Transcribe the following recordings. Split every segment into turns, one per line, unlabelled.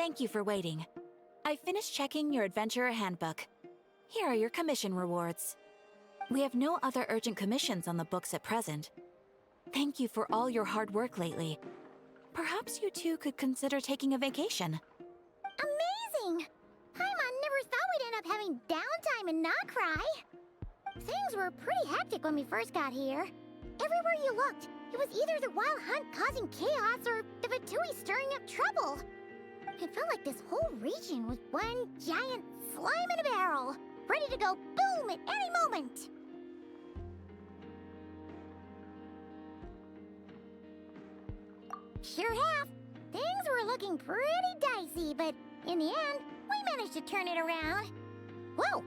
Thank you for waiting. I finished checking your adventurer handbook. Here are your commission rewards. We have no other urgent commissions on the books at present. Thank you for all your hard work lately. Perhaps you two could consider taking a vacation.
Amazing! Paimon never thought we'd end up having downtime and not cry. Things were pretty hectic when we first got here. Everywhere you looked, it was either the wild hunt causing chaos or the Fatui stirring up trouble. It felt like this whole region was one giant slime in a barrel, ready to go boom at any moment. Sure have. Things were looking pretty dicey, but in the end, we managed to turn it around. Whoa!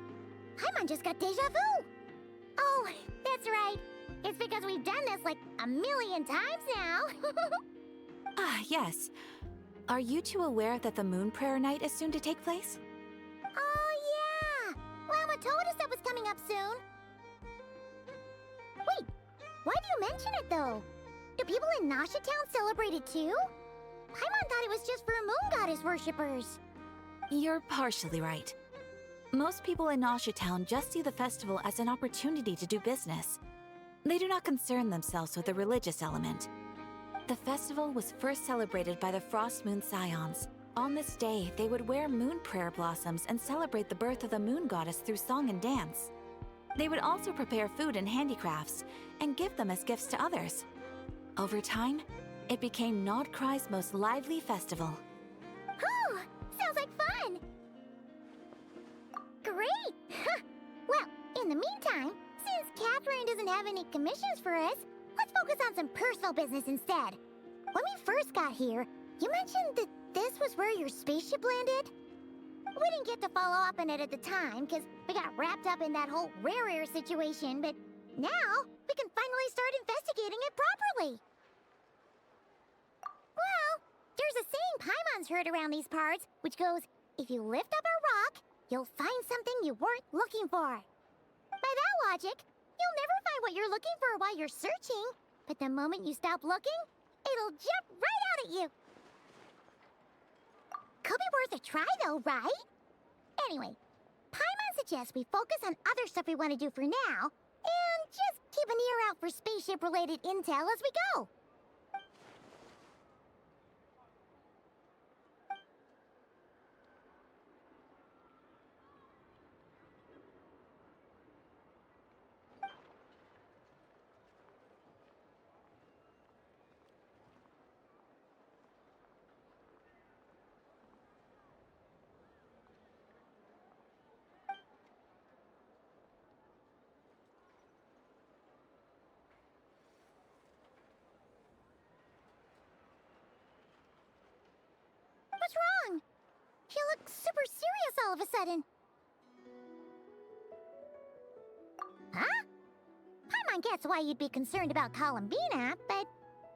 Paimon just got deja vu! Oh, that's right. It's because we've done this like a million times now.
Ah, yes. Are you two aware that the Moon Prayer Night is soon to take place?
Oh, yeah! Mama told us that was coming up soon. Wait, why do you mention it, though? Do people in Nasha Town celebrate it, too? Paimon thought it was just for Moon Goddess worshippers.
You're partially right. Most people in Nasha Town just see the festival as an opportunity to do business. They do not concern themselves with the religious element. The festival was first celebrated by the Frost Moon Scions. On this day, they would wear moon prayer blossoms and celebrate the birth of the moon goddess through song and dance. They would also prepare food and handicrafts and give them as gifts to others. Over time, it became Nodcry's most lively festival.
Oh, sounds like fun! Great! Well, in the meantime, since Catherine doesn't have any commissions for us, let's focus on some personal business instead. When we first got here, you mentioned that this was where your spaceship landed? We didn't get to follow up on it at the time, because we got wrapped up in that whole rare air situation, but now we can finally start investigating it properly. Well, there's a saying Paimon's heard around these parts, which goes, if you lift up a rock, you'll find something you weren't looking for. By that logic, you'll never find what you're looking for while you're searching, but the moment you stop looking, it'll jump right out at you. Could be worth a try though, right? Anyway, Paimon suggests we focus on other stuff we want to do for now, and just keep an ear out for spaceship-related intel as we go. What's wrong? You look super serious all of a sudden. Huh? Paimon gets why you'd be concerned about Columbina, but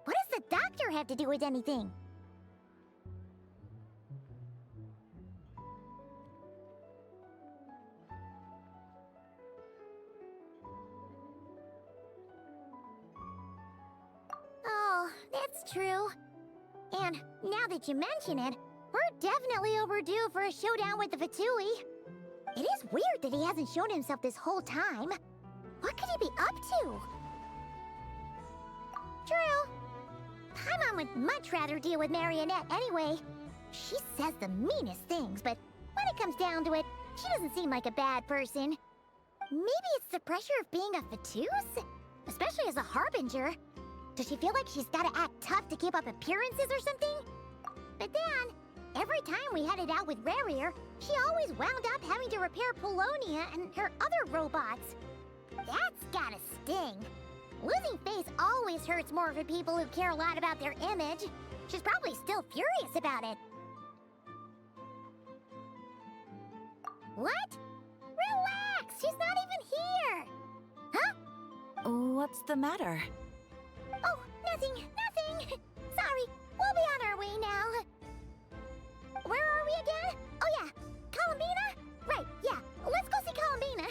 what does the doctor have to do with anything? Oh, that's true. And now that you mention it, we're definitely overdue for a showdown with the Fatui. It is weird that he hasn't shown himself this whole time. What could he be up to? True. Paimon would much rather deal with Marionette anyway. She says the meanest things, but when it comes down to it, she doesn't seem like a bad person. Maybe it's the pressure of being a Fatuse? Especially as a Harbinger. Does she feel like she's gotta act tough to keep up appearances or something? But then, every time we headed out with Rarier, she always wound up having to repair Polonia and her other robots. That's gotta sting. Losing face always hurts more for people who care a lot about their image. She's probably still furious about it. What? Relax! She's not even here! Huh?
What's the matter?
Oh, nothing, nothing! Sorry, we'll be on our way now. Where are we again? Oh yeah, Columbina? Right, yeah, let's go see Columbina.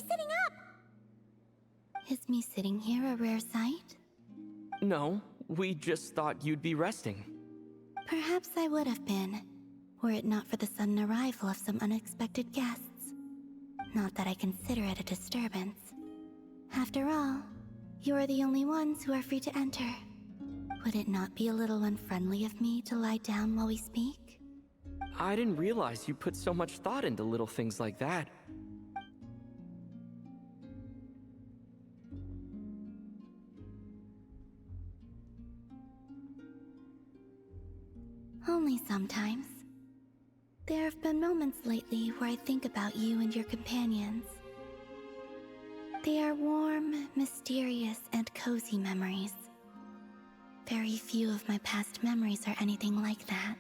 sitting up?
Is me sitting here a rare sight?
No, we just thought you'd be resting.
Perhaps I would have been, were it not for the sudden arrival of some unexpected guests. Not that I consider it a disturbance. After all, you are the only ones who are free to enter. Would it not be a little unfriendly of me to lie down while we speak?
I didn't realize you put so much thought into little things like that.
Only sometimes. There have been moments lately where I think about you and your companions. They are warm, mysterious, and cozy memories. Very few of my past memories are anything like that.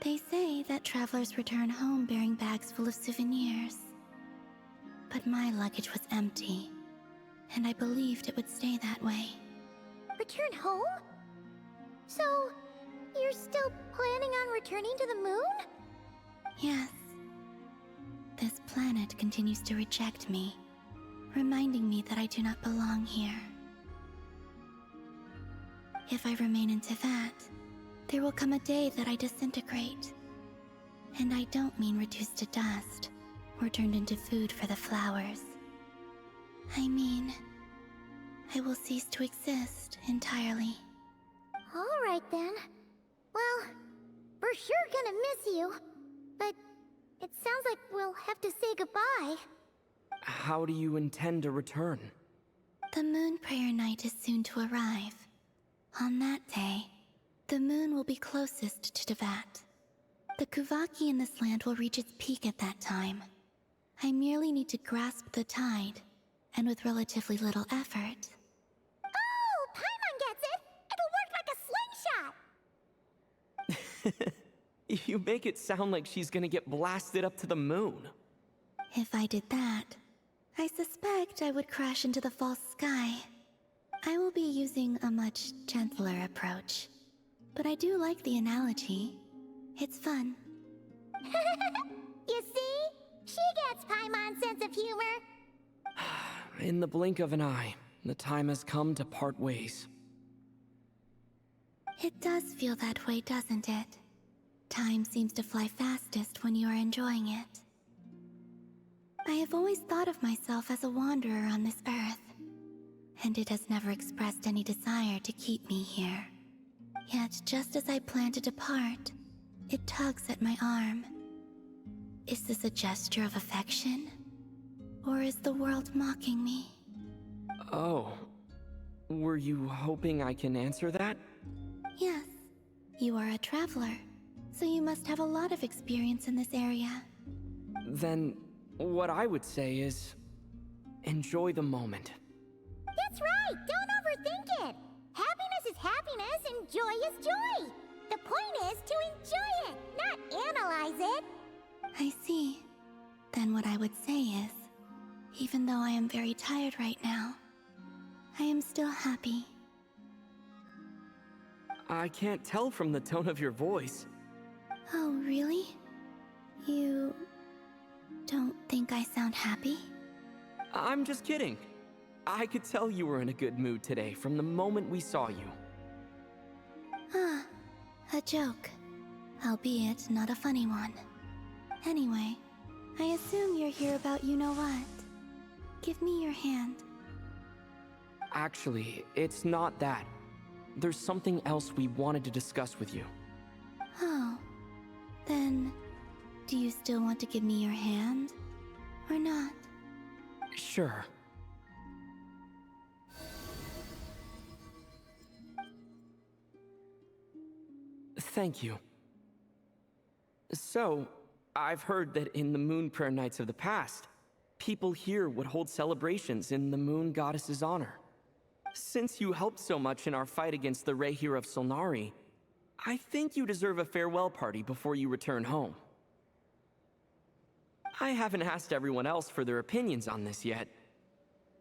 They say that travelers return home bearing bags full of souvenirs. But my luggage was empty, and I believed it would stay that way.
Return home? So, you're still planning on returning to the moon?
Yes. This planet continues to reject me, reminding me that I do not belong here. If I remain in Teyvat, there will come a day that I disintegrate. And I don't mean reduced to dust, or turned into food for the flowers. I mean, I will cease to exist entirely.
Alright then. Well, we're sure gonna miss you. But it sounds like we'll have to say goodbye.
How do you intend to return?
The moon prayer night is soon to arrive. On that day, the moon will be closest to Teyvat. The Kuvaki in this land will reach its peak at that time. I merely need to grasp the tide, and with relatively little effort.
Oh, Paimon gets it! It'll work like a slingshot!
You make it sound like she's gonna get blasted up to the moon.
If I did that, I suspect I would crash into the false sky. I will be using a much gentler approach. But I do like the analogy. It's fun.
You see? She gets Paimon's sense of humor.
In the blink of an eye, the time has come to part ways.
It does feel that way, doesn't it? Time seems to fly fastest when you are enjoying it. I have always thought of myself as a wanderer on this earth, and it has never expressed any desire to keep me here. Yet, just as I plan to depart, it tugs at my arm. Is this a gesture of affection? Or is the world mocking me?
Oh. Were you hoping I can answer that?
Yes. You are a traveler, so you must have a lot of experience in this area.
Then, what I would say is, enjoy the moment.
That's right! Don't overthink it! Happiness is happiness and joy is joy! The point is to enjoy it, not analyze it!
I see. Then what I would say is, even though I am very tired right now, I am still happy.
I can't tell from the tone of your voice.
Oh, really? You don't think I sound happy?
I'm just kidding. I could tell you were in a good mood today from the moment we saw you.
Ah, a joke. Albeit not a funny one. Anyway, I assume you're here about you-know-what. Give me your hand.
Actually, it's not that. There's something else we wanted to discuss with you.
Oh. Then, do you still want to give me your hand? Or not?
Sure. Thank you. So, I've heard that in the moon prayer nights of the past, people here would hold celebrations in the moon goddess's honor. Since you helped so much in our fight against the Rehir of Solnari, I think you deserve a farewell party before you return home. I haven't asked everyone else for their opinions on this yet,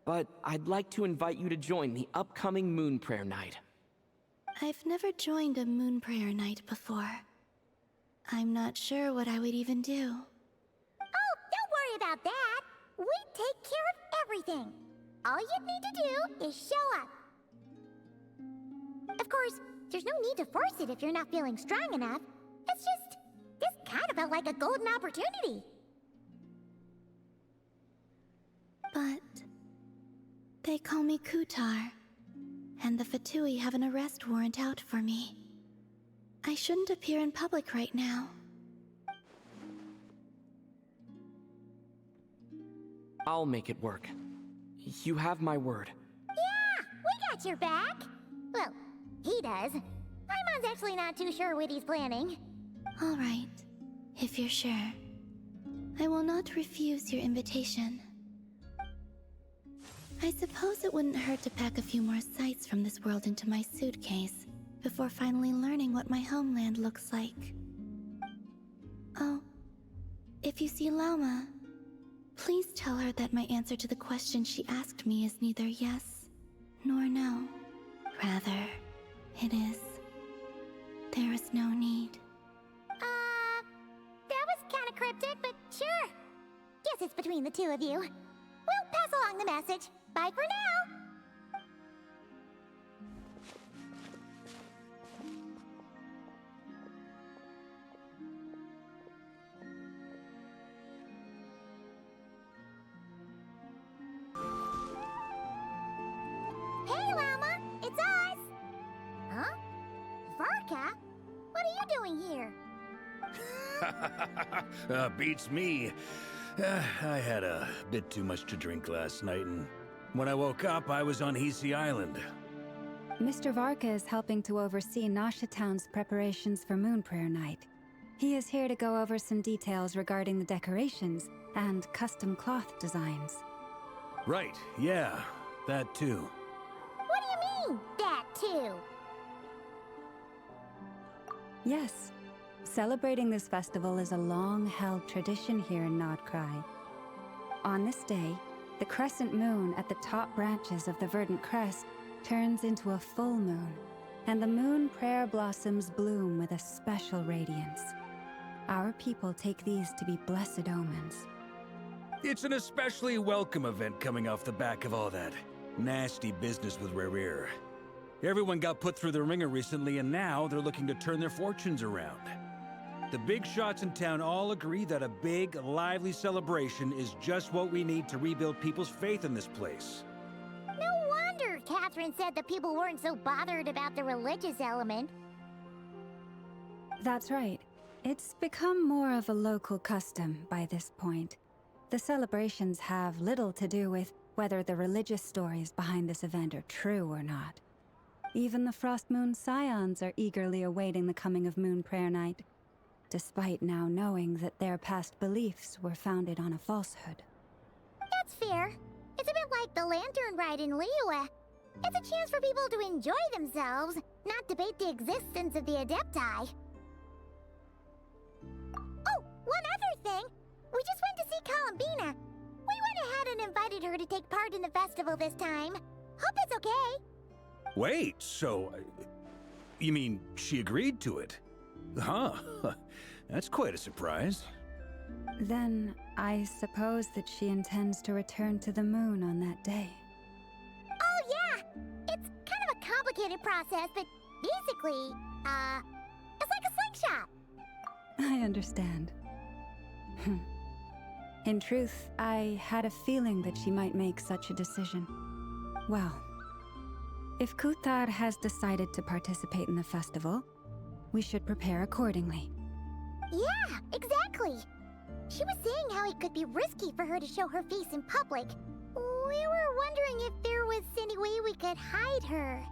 but I'd like to invite you to join the upcoming moon prayer night.
I've never joined a moon prayer night before. I'm not sure what I would even do.
Oh, don't about that. We take care of everything. All you need to do is show up. Of course, there's no need to force it if you're not feeling strong enough. It's just, this kind of felt like a golden opportunity.
But they call me Kutar, and the Fatui have an arrest warrant out for me. I shouldn't appear in public right now.
I'll make it work. You have my word.
Yeah, we got your back. Well, he does. Paimon's actually not too sure what he's planning.
All right, if you're sure. I will not refuse your invitation. I suppose it wouldn't hurt to pack a few more sights from this world into my suitcase before finally learning what my homeland looks like. Oh, if you see Lauma, please tell her that my answer to the question she asked me is neither yes nor no. Rather, it is, there is no need.
That was kind of cryptic, but sure. Guess it's between the two of you. We'll pass along the message. Bye for now. Hey, Llama, it's us. Huh? Varka? What are you doing here?
Beats me. I had a bit too much to drink last night, and when I woke up, I was on Hisi Island.
Mr. Varka is helping to oversee Nasha Town's preparations for Moon Prayer Night. He is here to go over some details regarding the decorations and custom cloth designs.
Right, yeah, that too.
What do you mean, that too?
Yes, celebrating this festival is a long-held tradition here in Nocturne. On this day, the crescent moon at the top branches of the verdant crest turns into a full moon, and the moon prayer blossoms bloom with a special radiance. Our people take these to be blessed omens.
It's an especially welcome event coming off the back of all that nasty business with Rare. Everyone got put through the ringer recently, and now they're looking to turn their fortunes around. The big shots in town all agree that a big, lively celebration is just what we need to rebuild people's faith in this place.
No wonder Catherine said the people weren't so bothered about the religious element.
That's right. It's become more of a local custom by this point. The celebrations have little to do with whether the religious stories behind this event are true or not. Even the Frost Moon Scions are eagerly awaiting the coming of Moon Prayer Night, despite now knowing that their past beliefs were founded on a falsehood.
That's fair. It's a bit like the Lantern Ride in Liyue. It's a chance for people to enjoy themselves, not debate the existence of the Adepti. Oh, one other thing! We just went to see Columbina. We went ahead and invited her to take part in the festival this time. Hope it's okay.
Wait, so... you mean she agreed to it? Huh. That's quite a surprise.
Then, I suppose that she intends to return to the moon on that day.
Oh yeah! It's kind of a complicated process, but basically, it's like a slingshot.
I understand. In truth, I had a feeling that she might make such a decision. Well, if Kutar has decided to participate in the festival, we should prepare accordingly.
Yeah, exactly. She was saying how it could be risky for her to show her face in public. We were wondering if there was any way we could hide her.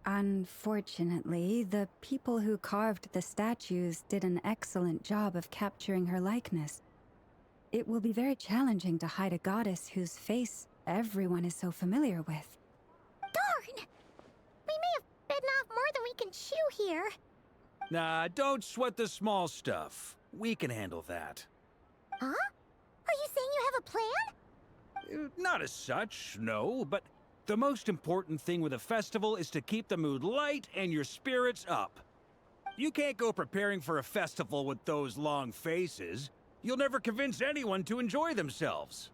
Unfortunately, the people who carved the statues did an excellent job of capturing her likeness. It will be very challenging to hide a goddess whose face everyone is so familiar with.
Darn! We may have bitten off more than we can chew here.
Nah, don't sweat the small stuff. We can handle that.
Huh? Are you saying you have a plan?
Not as such, no, but the most important thing with a festival is to keep the mood light and your spirits up. You can't go preparing for a festival with those long faces. You'll never convince anyone to enjoy themselves.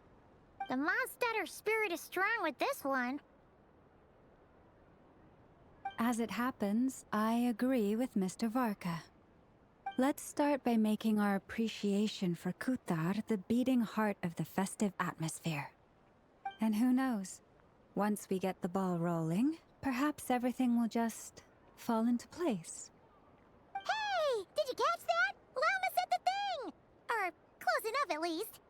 The Mondstatter spirit is strong with this one.
As it happens, I agree with Mr. Varka. Let's start by making our appreciation for Kuthar the beating heart of the festive atmosphere. And who knows, once we get the ball rolling, perhaps everything will just fall into place.
Hey! Did you catch that? Llama said the thing! Or close enough, at least.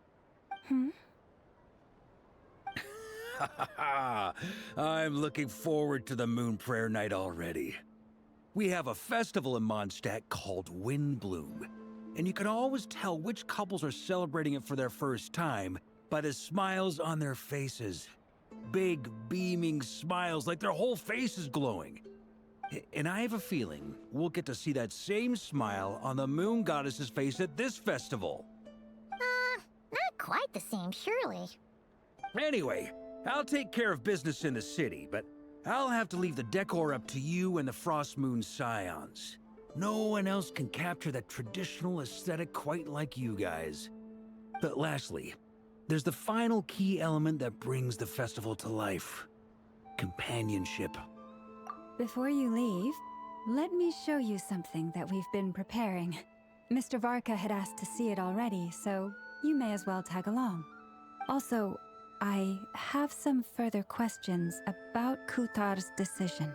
I'm looking forward to the Moon Prayer Night already. We have a festival in Mondstadt called Windbloom, and you can always tell which couples are celebrating it for their first time by the smiles on their faces. Big, beaming smiles like their whole face is glowing. And I have a feeling we'll get to see that same smile on the Moon Goddess's face at this festival.
Not quite the same, surely.
Anyway, I'll take care of business in the city, but I'll have to leave the decor up to you and the Frost Moon Scions. No one else can capture that traditional aesthetic quite like you guys. But lastly, there's the final key element that brings the festival to life. Companionship.
Before you leave, let me show you something that we've been preparing. Mr. Varka had asked to see it already, so you may as well tag along. Also, I have some further questions about Kuthar's decision.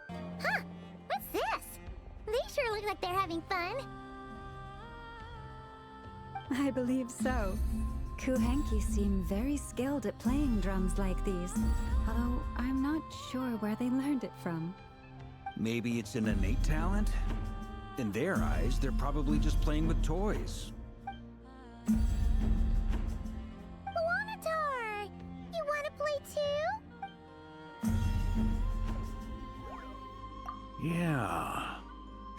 Huh! What's this? They sure look like they're having fun.
I believe so. Kuhenki seem very skilled at playing drums like these, although I'm not sure where they learned it from.
Maybe it's an innate talent? In their eyes, they're probably just playing with toys.
Wanatar! You wanna play too?
Yeah.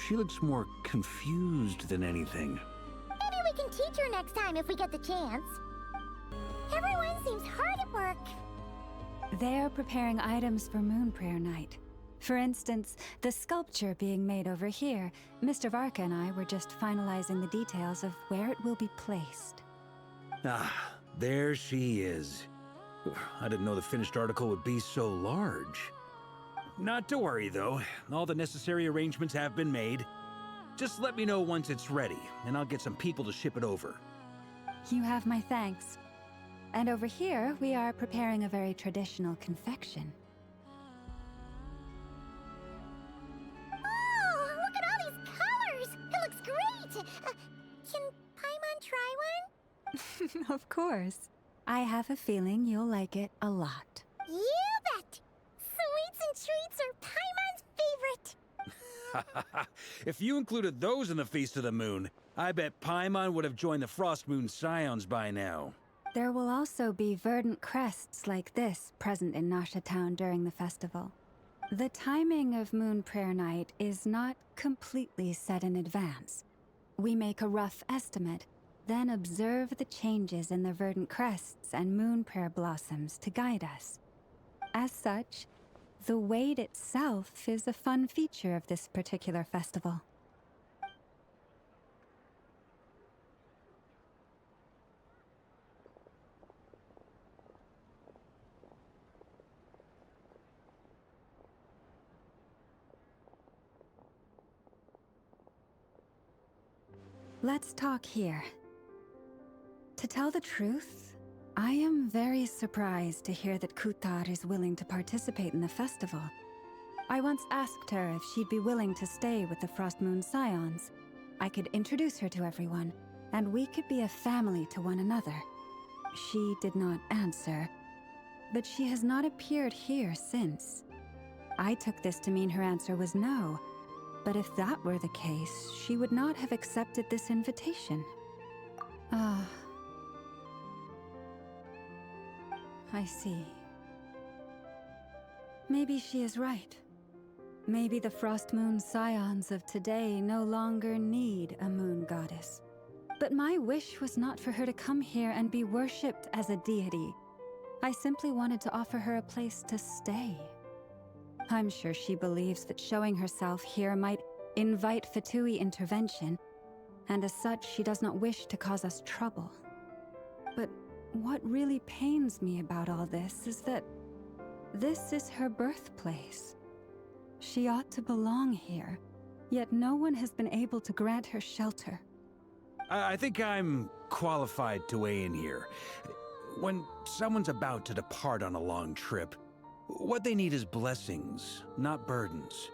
She looks more confused than anything.
Maybe we can teach her next time if we get the chance. Everyone seems hard at work.
They're preparing items for Moon Prayer Night. For instance, the sculpture being made over here, Mr. Varka and I were just finalizing the details of where it will be placed.
Ah, there she is. I didn't know the finished article would be so large. Not to worry, though. All the necessary arrangements have been made. Just let me know once it's ready, and I'll get some people to ship it over.
You have my thanks. And over here, we are preparing a very traditional confection.
Oh, look at all these colors! It looks great! Can Paimon try one?
Of course. I have a feeling you'll like it a lot.
You bet! Sweets and treats are Paimon's favorite.
If you included those in the Feast of the Moon, I bet Paimon would have joined the Frost Moon Scions by now.
There will also be verdant crests like this present in Nasha Town during the festival. The timing of Moon Prayer Night is not completely set in advance. We make a rough estimate, then observe the changes in the verdant crests and moon prayer blossoms to guide us. As such, the wait itself is a fun feature of this particular festival. Let's talk here. To tell the truth, I am very surprised to hear that Kuthar is willing to participate in the festival. I once asked her if she'd be willing to stay with the Frost Moon Scions. I could introduce her to everyone, and we could be a family to one another. She did not answer, but she has not appeared here since. I took this to mean her answer was no, but if that were the case, she would not have accepted this invitation. Ah. I see. Maybe she is right. Maybe the Frost Moon Scions of today no longer need a moon goddess. But my wish was not for her to come here and be worshipped as a deity. I simply wanted to offer her a place to stay. I'm sure she believes that showing herself here might invite Fatui intervention, and as such, she does not wish to cause us trouble. But what really pains me about all this is that this is her birthplace. She ought to belong here, yet no one has been able to grant her shelter.
I think I'm qualified to weigh in here. When someone's about to depart on a long trip, what they need is blessings, not burdens.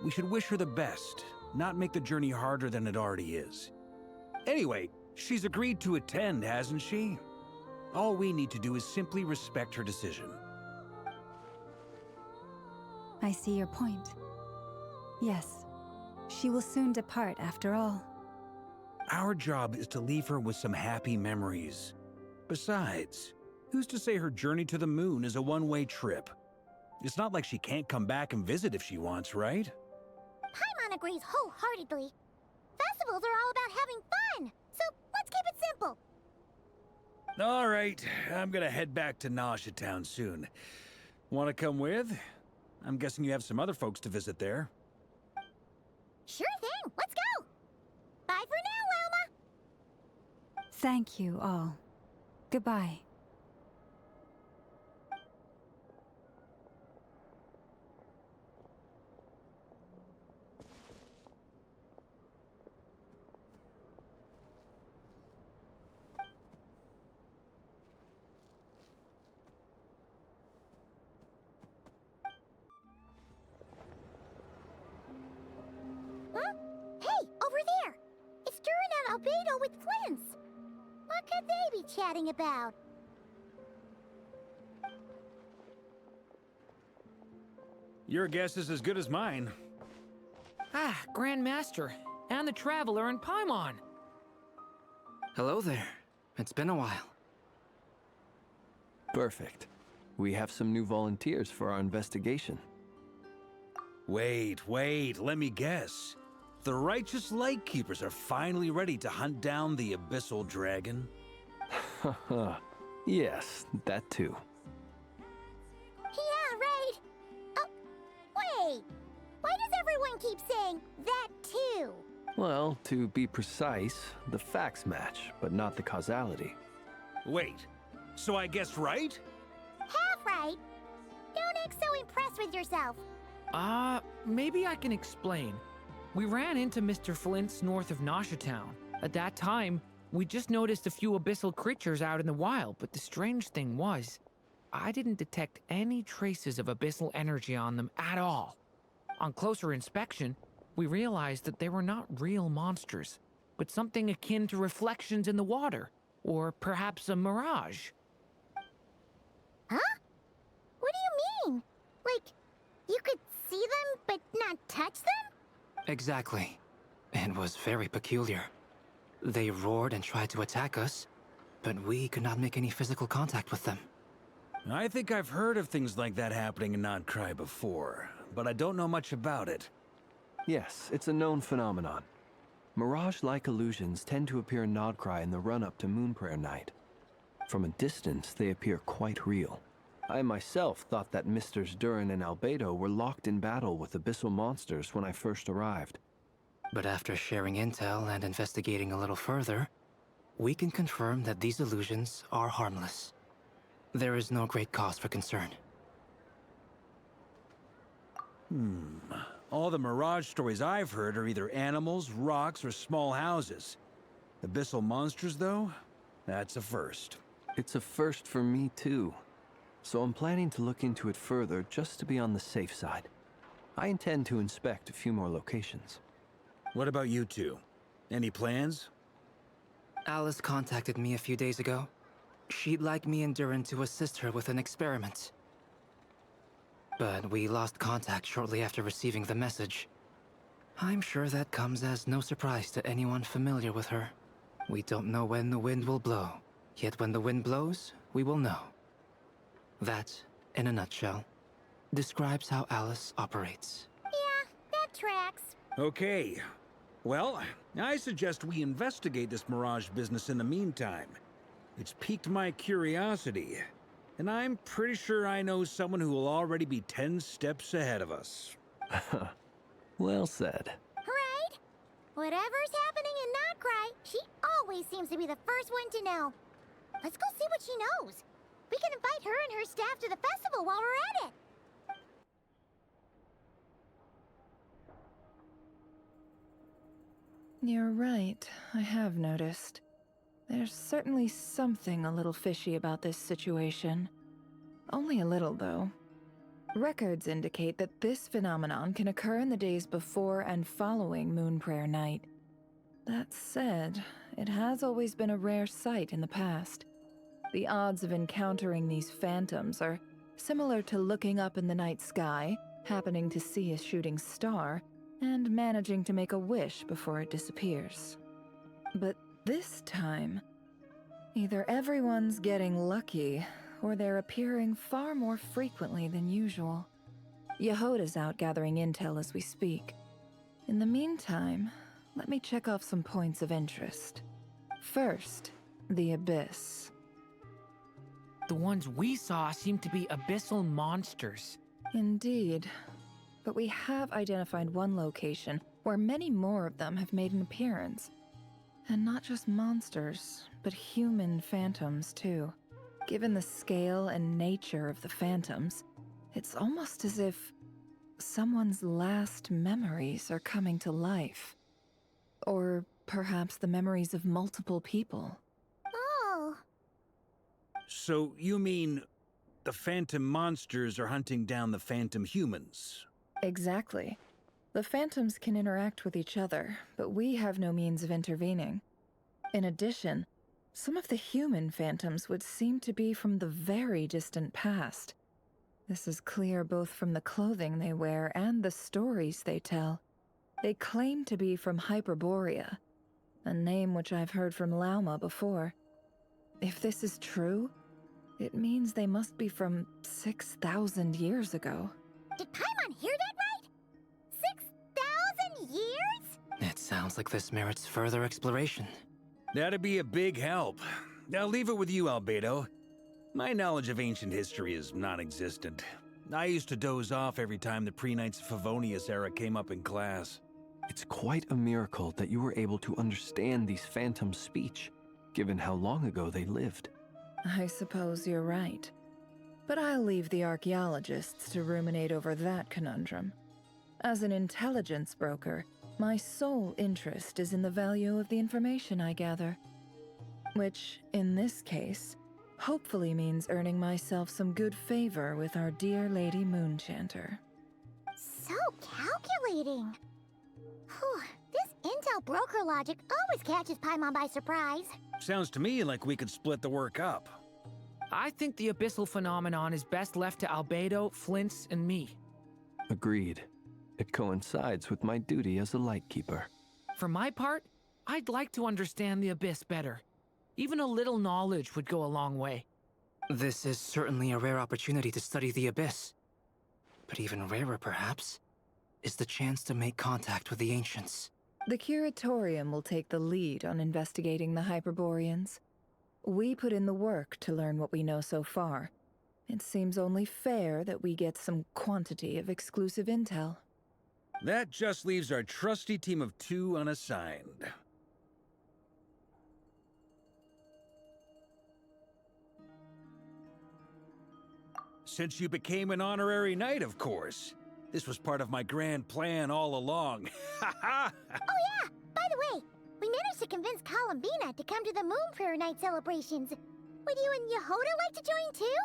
We should wish her the best, not make the journey harder than it already is. Anyway, she's agreed to attend, hasn't she? All we need to do is simply respect her decision.
I see your point. Yes, she will soon depart after all.
Our job is to leave her with some happy memories. Besides, who's to say her journey to the moon is a one-way trip? It's not like she can't come back and visit if she wants, right?
Paimon agrees wholeheartedly. Festivals are all about having fun, so let's keep it simple.
All right, I'm gonna head back to Nausea Town soon. Want to come with? I'm guessing you have some other folks to visit there.
Sure thing, let's go! Bye for now, Wilma!
Thank you all. Goodbye.
Huh? Hey, over there! It's Durin and Albedo with Flints! What could they be chatting about?
Your guess is as good as mine.
Ah, Grand Master, and the Traveler and Paimon.
Hello there. It's been a while.
Perfect. We have some new volunteers for our investigation.
Wait, let me guess. The righteous Lightkeepers are finally ready to hunt down the Abyssal Dragon?
Haha. Yes, that too.
Yeah, right! Oh, wait! Why does everyone keep saying that too?
Well, to be precise, the facts match, but not the causality.
Wait, so I guessed right?
Half right! Don't act so impressed with yourself.
Maybe I can explain. We ran into Mr. Flint's north of Nausea Town. At that time, we just noticed a few abyssal creatures out in the wild, but the strange thing was, I didn't detect any traces of abyssal energy on them at all. On closer inspection, we realized that they were not real monsters, but something akin to reflections in the water, or perhaps a mirage.
Huh? What do you mean? Like, you could see them, but not touch them?
Exactly. It was very peculiar. They roared and tried to attack us, but we could not make any physical contact with them.
I think I've heard of things like that happening in Nocturne before, but I don't know much about it.
Yes, it's a known phenomenon. Mirage-like illusions tend to appear in Nodcry in the run-up to Moonprayer Night. From a distance, they appear quite real. I myself thought that Misters Durin and Albedo were locked in battle with abyssal monsters when I first arrived.
But after sharing intel and investigating a little further, we can confirm that these illusions are harmless. There is no great cause for concern.
All the Mirage stories I've heard are either animals, rocks, or small houses. Abyssal monsters, though? That's a first.
It's a first for me, too. So I'm planning to look into it further just to be on the safe side. I intend to inspect a few more locations.
What about you two? Any plans?
Alice contacted me a few days ago. She'd like me and Durin to assist her with an experiment. But we lost contact shortly after receiving the message. I'm sure that comes as no surprise to anyone familiar with her. We don't know when the wind will blow, yet when the wind blows, we will know. That, in a nutshell, describes how Alice operates.
Yeah, that tracks.
Okay. Well, I suggest we investigate this Mirage business in the meantime. It's piqued my curiosity, and I'm pretty sure I know someone who will already be 10 steps ahead of us.
Well said.
Right? Whatever's happening in Notcry, she always seems to be the first one to know. Let's go see what she knows. We can invite her and her staff to the festival while we're at it.
You're right, I have noticed. There's certainly something a little fishy about this situation. Only a little, though. Records indicate that this phenomenon can occur in the days before and following Moon Prayer Night. That said, it has always been a rare sight in the past. The odds of encountering these phantoms are similar to looking up in the night sky, happening to see a shooting star, and managing to make a wish before it disappears. But this time, either everyone's getting lucky, or they're appearing far more frequently than usual. Yehoda's out gathering intel as we speak. In the meantime, let me check off some points of interest. First, the Abyss.
The ones we saw seem to be abyssal monsters.
Indeed. But we have identified one location where many more of them have made an appearance. And not just monsters, but human phantoms too. Given the scale and nature of the phantoms, it's almost as if someone's last memories are coming to life. Or perhaps the memories of multiple people.
Oh.
So you mean the phantom monsters are hunting down the phantom humans?
Exactly. The phantoms can interact with each other, but we have no means of intervening. In addition, some of the human phantoms would seem to be from the very distant past. This is clear both from the clothing they wear and the stories they tell. They claim to be from Hyperborea, a name which I've heard from Lauma before. If this is true, it means they must be from 6,000 years ago.
Did Paimon hear that right? 6,000 years?
It sounds like this merits further exploration.
That'd be a big help. I'll leave it with you, Albedo. My knowledge of ancient history is non-existent. I used to doze off every time the pre-Knights of Favonius era came up in class.
It's quite a miracle that you were able to understand these phantoms' speech, given how long ago they lived.
I suppose you're right. But I'll leave the archaeologists to ruminate over that conundrum. As an intelligence broker, my sole interest is in the value of the information I gather. Which, in this case, hopefully means earning myself some good favor with our dear Lady Moonchanter.
So calculating. Whew, this intel broker logic always catches Paimon by surprise.
Sounds to me like we could split the work up.
I think the abyssal phenomenon is best left to Albedo, Flint's, and me.
Agreed. It coincides with my duty as a lightkeeper.
For my part, I'd like to understand the abyss better. Even a little knowledge would go a long way.
This is certainly a rare opportunity to study the Abyss. But even rarer, perhaps, is the chance to make contact with the Ancients.
The Curatorium will take the lead on investigating the Hyperboreans. We put in the work to learn what we know so far. It seems only fair that we get some quantity of exclusive intel.
That just leaves our trusty team of 2 unassigned. Since you became an honorary knight, of course. This was part of my grand plan all along. Ha ha!
Oh yeah! By the way, we managed to convince Columbina to come to the Moon Prayer Night celebrations. Would you and Yehoda like to join too?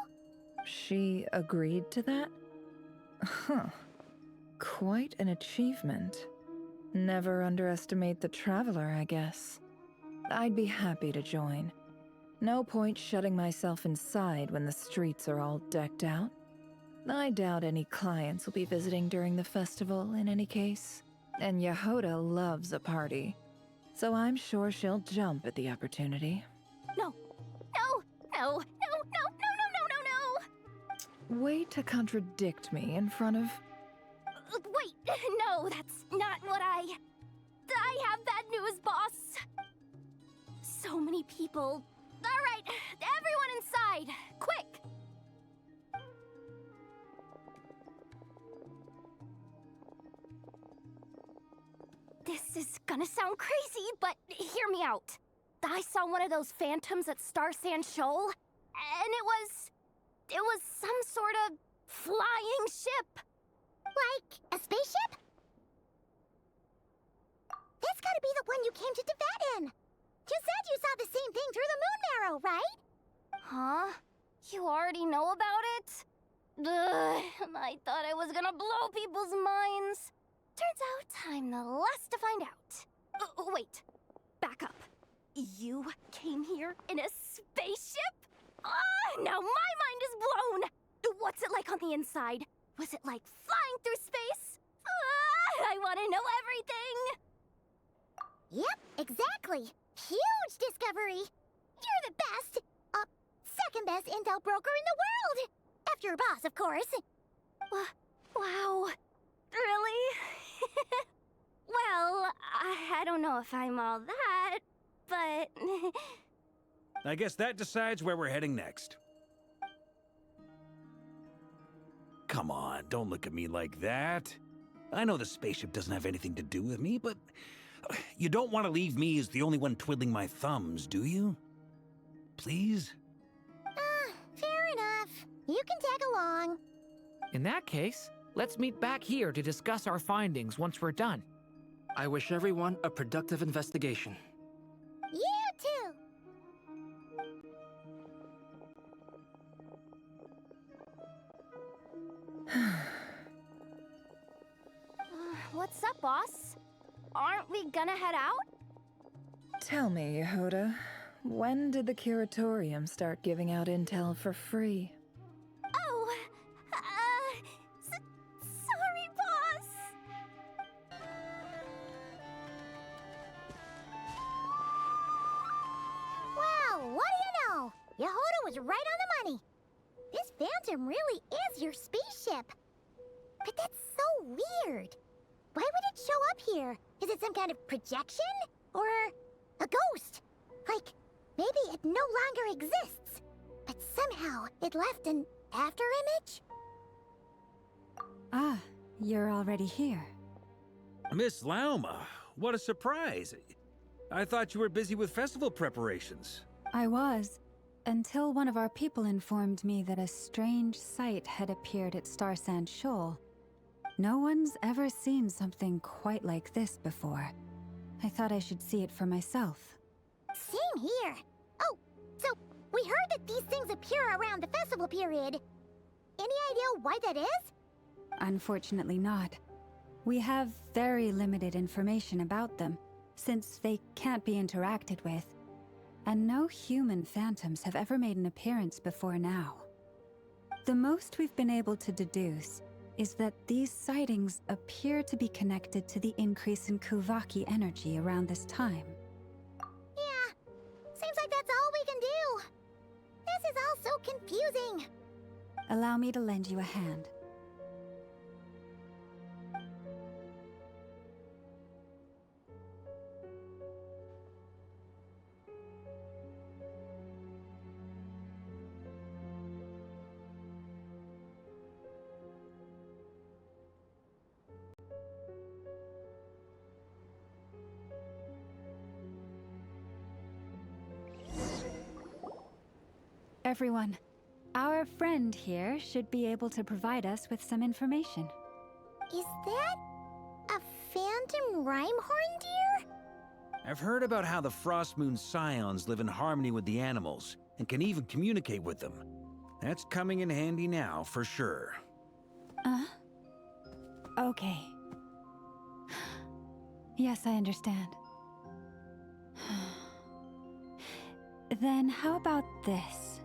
She agreed to that? Huh. Quite an achievement. Never underestimate the traveler, I guess. I'd be happy to join. No point shutting myself inside when the streets are all decked out. I doubt any clients will be visiting during the festival in any case. And Yehoda loves a party, so I'm sure she'll jump at the opportunity.
No. No! No! No! No! No! No! No! No!
Way to contradict me in front of...
Wait! No, that's not what I have bad news, boss! So many people... Alright, everyone inside! Quick!
This is gonna sound crazy, but hear me out. I saw one of those phantoms at Star Sand Shoal, and it was some sort of flying ship.
Like a spaceship? That's gotta be the one you came to Tibet in. You said you saw the same thing through the moon marrow, right?
Huh? You already know about it? Ugh, I thought I was gonna blow people's minds. Turns out I'm the last to find out. Wait, back up. You came here in a spaceship? Now my mind is blown! What's it like on the inside? Was it like flying through space? I want to know everything!
Yep, exactly. Huge discovery. You're the best, second best intel broker in the world. After your boss, of course.
Wow. Really? Well, I don't know if I'm all that, but...
I guess that decides where we're heading next. Come on, don't look at me like that. I know the spaceship doesn't have anything to do with me, but you don't want to leave me as the only one twiddling my thumbs, do you? Please?
Fair enough. You can tag along.
In that case, let's meet back here to discuss our findings once we're done.
I wish everyone a productive investigation.
You too.
What's up, boss? Aren't we gonna head out?
Tell me, Yehuda, when did the curatorium start giving out intel for free?
Oh, sorry, boss.
Well, what do you know? Yehuda was right on the money. This phantom really is your spaceship. But that's so weird. Why would it show up here? Is it some kind of projection? Or a ghost? Like, maybe it no longer exists, but somehow it left an afterimage?
Ah, you're already here.
Miss Lauma, what a surprise. I thought you were busy with festival preparations.
I was, until one of our people informed me that a strange sight had appeared at Star Sand Shoal. No one's ever seen something quite like this before. I thought I should see it for myself.
Same here. Oh, so we heard that these things appear around the festival period. Any idea why that is?
Unfortunately not. We have very limited information about them, since they can't be interacted with. And no human phantoms have ever made an appearance before now. The most we've been able to deduce is that these sightings appear to be connected to the increase in Kuvaki energy around this time.
Yeah, seems like that's all we can do. This is all so confusing.
Allow me to lend you a hand. Everyone, our friend here should be able to provide us with some information.
Is that a phantom Rhymehorn deer?
I've heard about how the Frost Moon Scions live in harmony with the animals and can even communicate with them. That's coming in handy now, for sure.
Okay. Yes, I understand. Then how about this?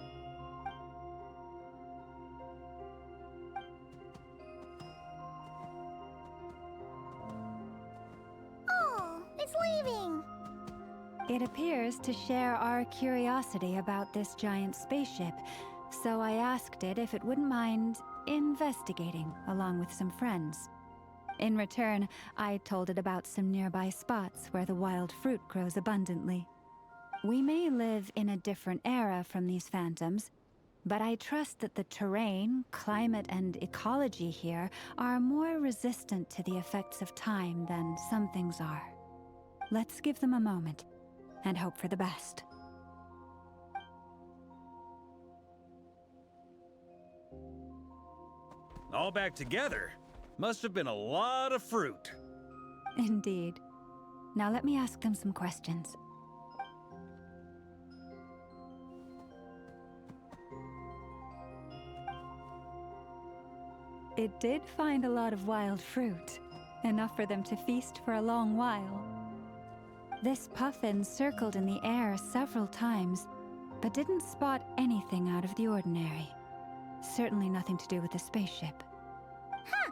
Oh, it's leaving.
It appears to share our curiosity about this giant spaceship, so I asked it if it wouldn't mind investigating along with some friends. In return, I told it about some nearby spots where the wild fruit grows abundantly. We may live in a different era from these phantoms, but I trust that the terrain, climate, and ecology here are more resistant to the effects of time than some things are. Let's give them a moment and hope for the best.
All back together? Must have been a lot of fruit.
Indeed. Now let me ask them some questions. It did find a lot of wild fruit, enough for them to feast for a long while. This puffin circled in the air several times, but didn't spot anything out of the ordinary. Certainly nothing to do with the spaceship.
Huh.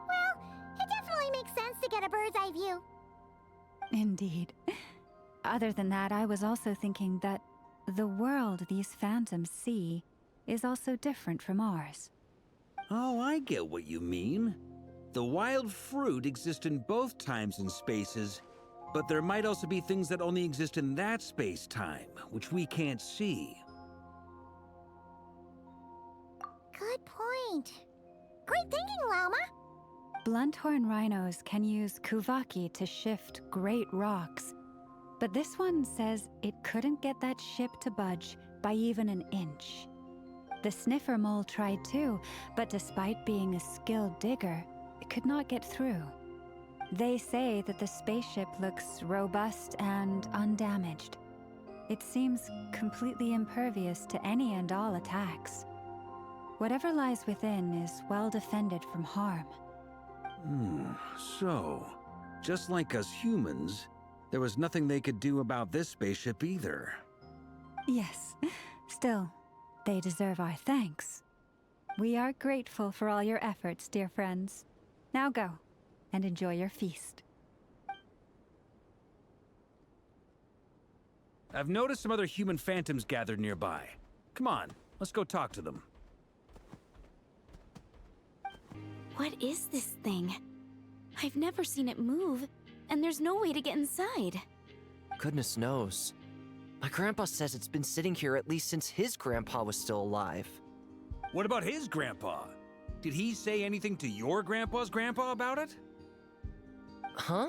Well, it definitely makes sense to get a bird's eye view.
Indeed. Other than that, I was also thinking that the world these phantoms see is also different from ours.
Oh, I get what you mean. The wild fruit exist in both times and spaces, but there might also be things that only exist in that space-time, which we can't see.
Good point. Great thinking, Lauma.
Blunthorn rhinos can use kuvaki to shift great rocks, but this one says it couldn't get that ship to budge by even an inch. The sniffer mole tried too, but despite being a skilled digger, it could not get through. They say that the spaceship looks robust and undamaged. It seems completely impervious to any and all attacks. Whatever lies within is well defended from harm.
So, just like us humans, there was nothing they could do about this spaceship either.
Yes, still, they deserve our thanks. We are grateful for all your efforts, dear friends. Now go, and enjoy your feast.
I've noticed some other human phantoms gathered nearby. Come on, let's go talk to them.
What is this thing? I've never seen it move, and there's no way to get inside.
Goodness knows. My grandpa says it's been sitting here at least since his grandpa was still alive.
What about his grandpa? Did he say anything to your grandpa's grandpa about it?
Huh?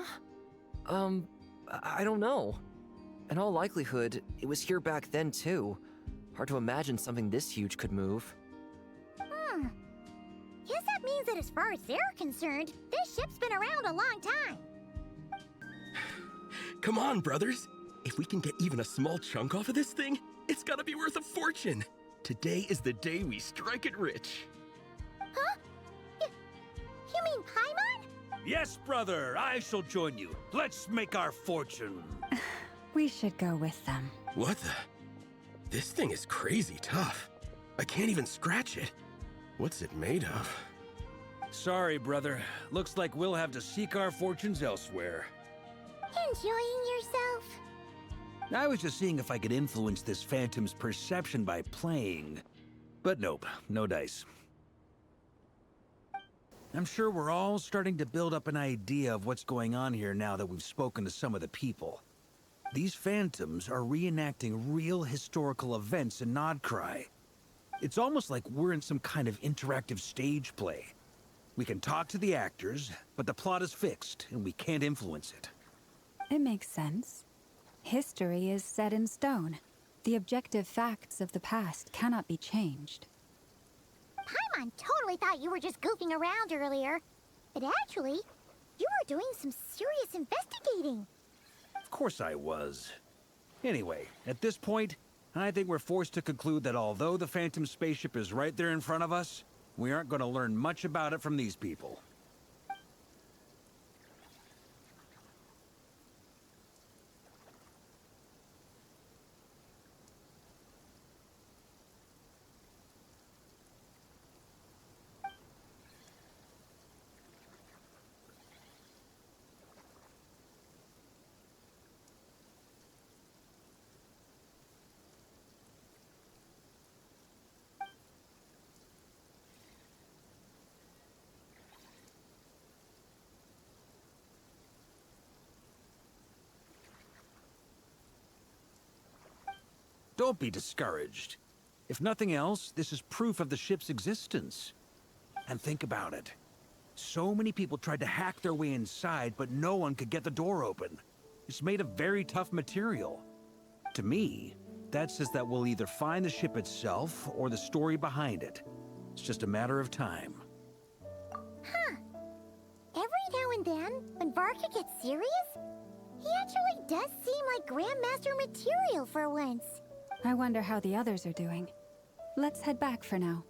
I don't know. In all likelihood, it was here back then too. Hard to imagine something this huge could move.
Guess that means that as far as they're concerned, this ship's been around a long time.
Come on, brothers. If we can get even a small chunk off of this thing, it's gotta be worth a fortune. Today is the day we strike it rich.
Huh? You mean Paimon?
Yes, brother, I shall join you. Let's make our fortune.
We should go with them.
What the? This thing is crazy tough. I can't even scratch it. What's it made of?
Sorry, brother. Looks like we'll have to seek our fortunes elsewhere.
Enjoying yourself?
I was just seeing if I could influence this phantom's perception by playing. But nope, no dice. I'm sure we're all starting to build up an idea of what's going on here now that we've spoken to some of the people. These phantoms are reenacting real historical events in Nocturne. It's almost like we're in some kind of interactive stage play. We can talk to the actors, but the plot is fixed, and we can't influence it.
It makes sense. History is set in stone. The objective facts of the past cannot be changed.
Paimon totally thought you were just goofing around earlier. But actually, you were doing some serious investigating.
Of course I was. Anyway, at this point, I think we're forced to conclude that although the Phantom spaceship is right there in front of us, we aren't going to learn much about it from these people. Don't be discouraged. If nothing else, this is proof of the ship's existence. And think about it. So many people tried to hack their way inside, but no one could get the door open. It's made of very tough material. To me, that says that we'll either find the ship itself or the story behind it. It's just a matter of time.
Huh. Every now and then, when Varka gets serious, he actually does seem like Grandmaster material for once.
I wonder how the others are doing. Let's head back for now.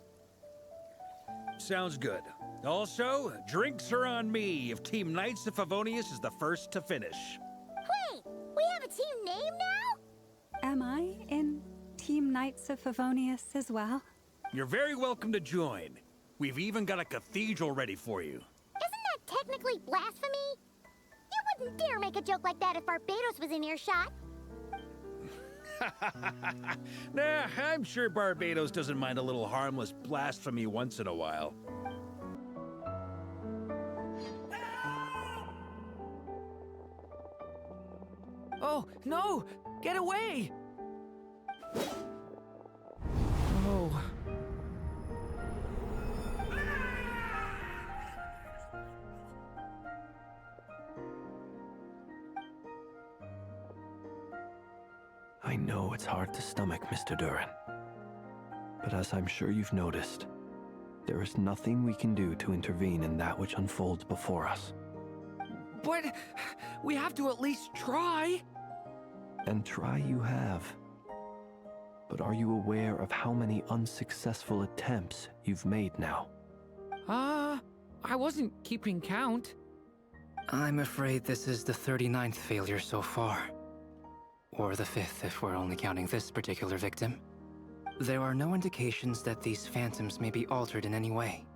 Sounds good. Also, drinks are on me if Team Knights of Favonius is the first to finish.
Wait, we have a team name now?
Am I in Team Knights of Favonius as well?
You're very welcome to join. We've even got a cathedral ready for you.
Isn't that technically blasphemy? You wouldn't dare make a joke like that if Barbados was in earshot.
Nah, I'm sure Barbados doesn't mind a little harmless blasphemy once in a while.
Oh, no! Get away! Oh.
I know it's hard to stomach, Mr. Duran. But as I'm sure you've noticed, there is nothing we can do to intervene in that which unfolds before us.
But we have to at least try.
And try you have. But are you aware of how many unsuccessful attempts you've made now?
I wasn't keeping count.
I'm afraid this is the 39th failure so far. Or the 5th if we're only counting this particular victim. There are no indications that these phantoms may be altered in any way.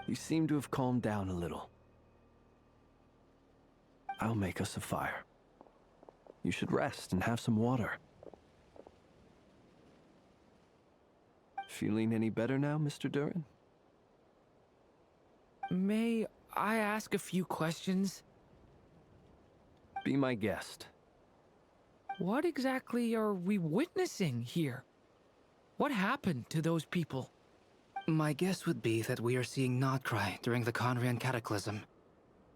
You seem to have calmed down a little. I'll make us a fire. You should rest and have some water. Feeling any better now, Mr. Duran?
May I ask a few questions?
Be my guest.
What exactly are we witnessing here? What happened to those people?
My guess would be that we are seeing Nocturne during the Conrian Cataclysm.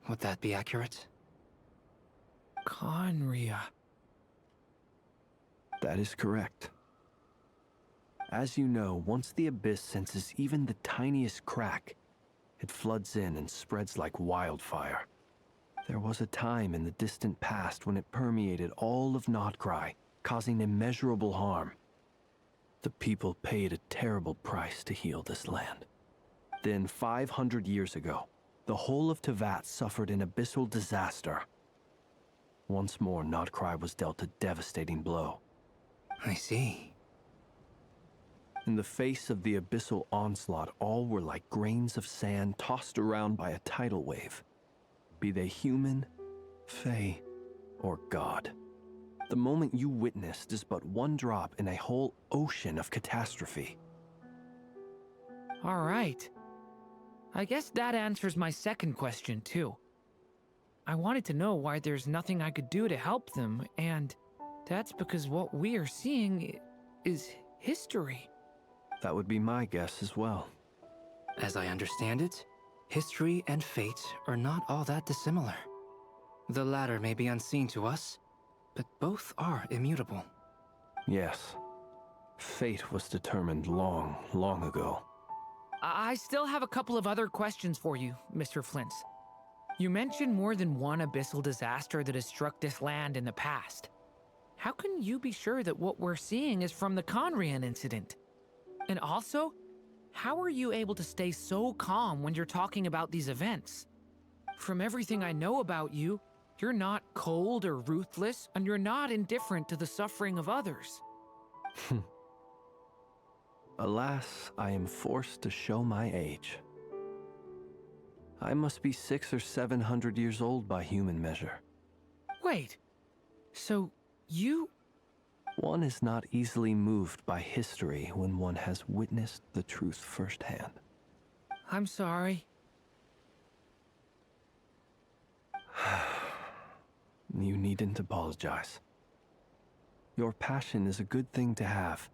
Would that be accurate?
Conria.
That is correct. As you know, once the Abyss senses even the tiniest crack, it floods in and spreads like wildfire. There was a time in the distant past when it permeated all of Nocturne, causing immeasurable harm. The people paid a terrible price to heal this land. Then, 500 years ago, the whole of Teyvat suffered an abyssal disaster. Once more, Nocturne was dealt a devastating blow.
I see.
In the face of the abyssal onslaught, all were like grains of sand tossed around by a tidal wave. Be they human, fae, or god. The moment you witnessed is but one drop in a whole ocean of catastrophe.
All right. I guess that answers my second question, too. I wanted to know why there's nothing I could do to help them, and that's because what we are seeing is history.
That would be my guess as well.
As I understand it, history and fate are not all that dissimilar. The latter may be unseen to us, but both are immutable.
Yes. Fate was determined long, long ago.
I still have a couple of other questions for you, Mr. Flint's. You mentioned more than one abyssal disaster that has struck this land in the past. How can you be sure that what we're seeing is from the Conrian incident? And also, how are you able to stay so calm when you're talking about these events? From everything I know about you, you're not cold or ruthless, and you're not indifferent to the suffering of others.
Alas, I am forced to show my age. I must be 600 or 700 years old by human measure.
Wait, so you...
One is not easily moved by history when one has witnessed the truth firsthand.
I'm sorry.
You needn't apologize. Your passion is a good thing to have.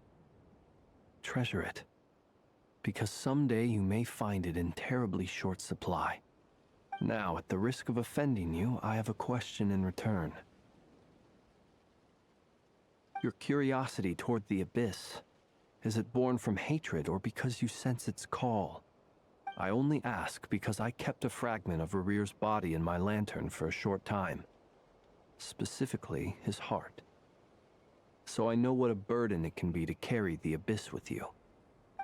Treasure it, because someday you may find it in terribly short supply. Now, at the risk of offending you, I have a question in return. Your curiosity toward the Abyss, is it born from hatred or because you sense its call? I only ask because I kept a fragment of Rerear's body in my lantern for a short time. Specifically, his heart. So I know what a burden it can be to carry the Abyss with you.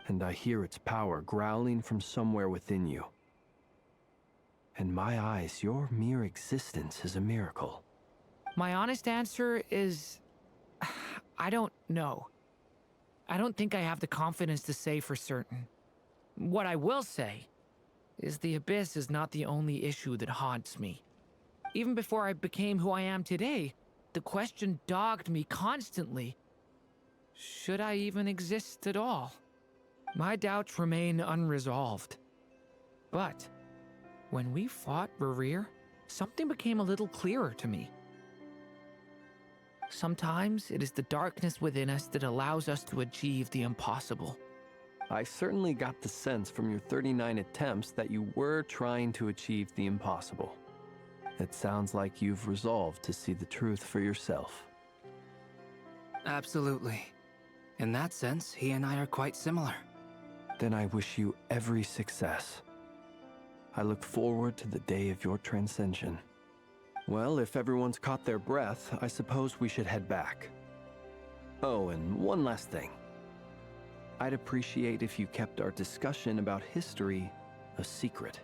And I hear its power growling from somewhere within you. In my eyes, your mere existence is a miracle.
My honest answer is... I don't know. I don't think I have the confidence to say for certain. What I will say is the Abyss is not the only issue that haunts me. Even before I became who I am today, the question dogged me constantly. Should I even exist at all? My doubts remain unresolved. But when we fought Rerear, something became a little clearer to me. Sometimes it is the darkness within us that allows us to achieve the impossible.
I certainly got the sense from your 39 attempts that you were trying to achieve the impossible. It sounds like you've resolved to see the truth for yourself.
Absolutely. In that sense, he and I are quite similar.
Then I wish you every success. I look forward to the day of your transcension. Well, if everyone's caught their breath, I suppose we should head back. Oh, and one last thing. I'd appreciate if you kept our discussion about history a secret.